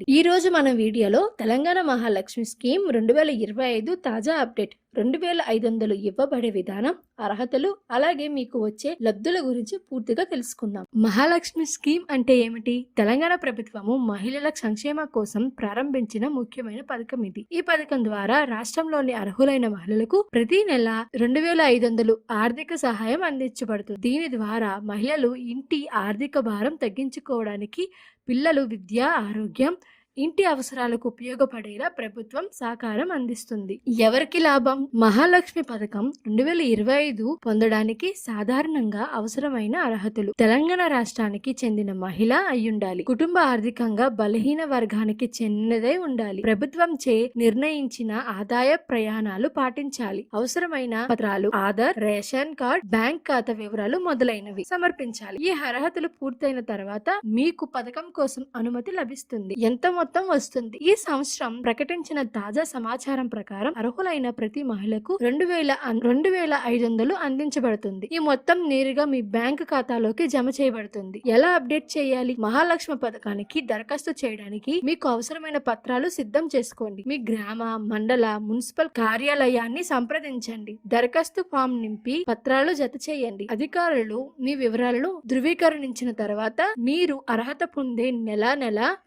పంపండి. ఈ రోజు మన వీడియోలో తెలంగాణ మహాలక్ష్మి స్కీమ్ 2025 తాజా అప్డేట్ 2500 ఇవ్వబడే విధానం, అర్హతలు, అలాగే మీకు వచ్చే లబ్ధుల గురించి పూర్తిగా తెలుసుకుందాం. మహాలక్ష్మి స్కీమ్ అంటే ఏమిటి? తెలంగాణ ప్రభుత్వము మహిళల సంక్షేమ కోసం ప్రారంభించిన ముఖ్యమైన పథకం ఇది. ఈ పథకం ద్వారా రాష్ట్రంలోని అర్హులైన మహిళలకు ప్రతి నెల 2500 ఆర్థిక సహాయం అందించబడుతుంది. దీని ద్వారా మహిళలు ఇంటి ఆర్థిక భారం తగ్గించుకోవడానికి, పిల్లలు విద్య, ఆరోగ్యం, ఇంటి అవసరాలకు ఉపయోగపడేలా ప్రభుత్వం సహకారం అందిస్తుంది. ఎవరికి లాభం? మహాలక్ష్మి పథకం 2025 పొందడానికి సాధారణంగా అవసరమైన అర్హతలు: తెలంగాణ రాష్ట్రానికి చెందిన మహిళ అయ్యుండాలి, కుటుంబ ఆర్థికంగా బలహీన వర్గానికి చెందినదై ఉండాలి, ప్రభుత్వంచే నిర్ణయించిన ఆదాయ ప్రయాణాలు పాటించాలి, అవసరమైన పత్రాలు ఆధార్, రేషన్ కార్డ్, బ్యాంక్ ఖాతా వివరాలు మొదలైనవి సమర్పించాలి. ఈ అర్హతలు పూర్తయిన తర్వాత మీకు పథకం కోసం అనుమతి లభిస్తుంది. ఎంత మొత్తం వస్తుంది? ఈ సంవత్సరం ప్రకటించిన తాజా సమాచారం ప్రకారం అర్హులైన ప్రతి మహిళకు 2500 అందించబడుతుంది. ఈ మొత్తం నేరుగా మీ బ్యాంక్ ఖాతాలోకి జమ చేయబడుతుంది. ఎలా అప్డేట్ చేయాలి? మహాలక్ష్మి పథకానికి దరఖాస్తు చేయడానికి మీకు అవసరమైన పత్రాలు సిద్ధం చేసుకోండి. మీ గ్రామ, మండల, మున్సిపల్ కార్యాలయాన్ని సంప్రదించండి. దరఖాస్తు ఫామ్ నింపి పత్రాలు జత చేయండి. అధికారులు మీ వివరాలను ధృవీకరించిన తర్వాత మీరు అర్హత పొందే నెల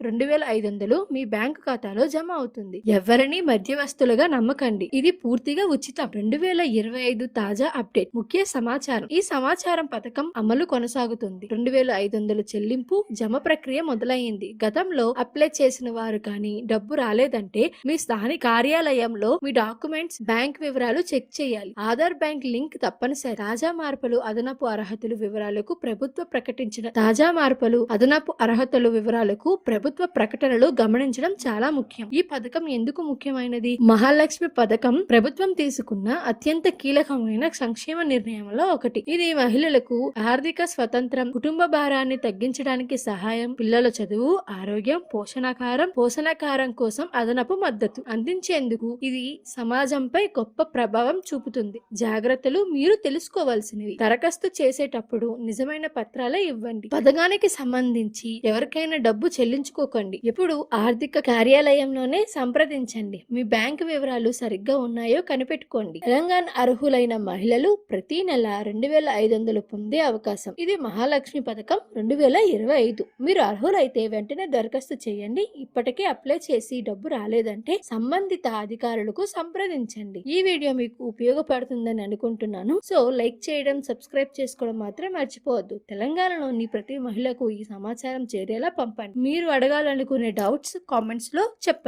2500 మీ బ్యాంకు ఖాతాలో జమ అవుతుంది. ఎవరిని మధ్యవర్తులుగా నమ్మకండి. ఇది పూర్తిగా ఉచితం. 2025 తాజా అప్డేట్. ముఖ్య సమాచారం. ఈ సమాచారం పథకం అమలు కొనసాగుతుంది. 2500 చెల్లింపు జమ ప్రక్రియ మొదలైంది. గతంలో అప్లై చేసిన వారు కానీ డబ్బు రాలేదంటే మీ స్థానిక కార్యాలయంలో మీ డాక్యుమెంట్స్, బ్యాంక్ వివరాలు చెక్ చేయాలి. ఆధార్, బ్యాంక్ లింక్ తప్పనిసరి. తాజా మార్పులు, అదనపు అర్హతలు వివరాలకు ప్రభుత్వ ప్రకటనలు గమనించడం చాలా ముఖ్యం. ఈ పథకం ఎందుకు ముఖ్యమైనది? మహాలక్ష్మి పథకం ప్రభుత్వం తీసుకున్న అత్యంత కీలకమైన సంక్షేమ నిర్ణయంలో ఒకటి. ఇది మహిళలకు ఆర్థిక స్వతంత్రం, కుటుంబ భారాన్ని తగ్గించడానికి సహాయం, పిల్లల చదువు, ఆరోగ్యం, పోషణాకారం కోసం అదనపు మద్దతు అందించేందుకు ఇది సమాజంపై గొప్ప ప్రభావం చూపుతుంది. జాగ్రత్తలు మీరు తెలుసుకోవాల్సినవి: దరఖాస్తు చేసేటప్పుడు నిజమైన పత్రాలే ఇవ్వండి. పథకానికి సంబంధించి ఎవరికైనా డబ్బు చెల్లించుకోకండి. ఎప్పుడు ఆర్థిక కార్యాలయంలోనే సంప్రదించండి. మీ బ్యాంకు వివరాలు సరిగ్గా ఉన్నాయో కనిపెట్టుకోండి. తెలంగాణ అర్హులైన మహిళలు ప్రతి నెల 2500 పొందే అవకాశం. ఇది మహాలక్ష్మి పథకం 2025. మీరు అర్హులైతే వెంటనే దరఖాస్తు చేయండి. ఇప్పటికే అప్లై చేసి డబ్బు రాలేదంటే సంబంధిత అధికారులకు సంప్రదించండి. ఈ వీడియో మీకు ఉపయోగపడుతుందని అనుకుంటున్నాను. సో లైక్ చేయడం, సబ్స్క్రైబ్ చేసుకోవడం మాత్రం మర్చిపోవద్దు. తెలంగాణలోని ప్రతి మహిళకు ఈ సమాచారం చేరేలా పంపండి. మీరు అడగాలనుకునే డౌట్స్ కామెంట్స్ లో చెప్పండి.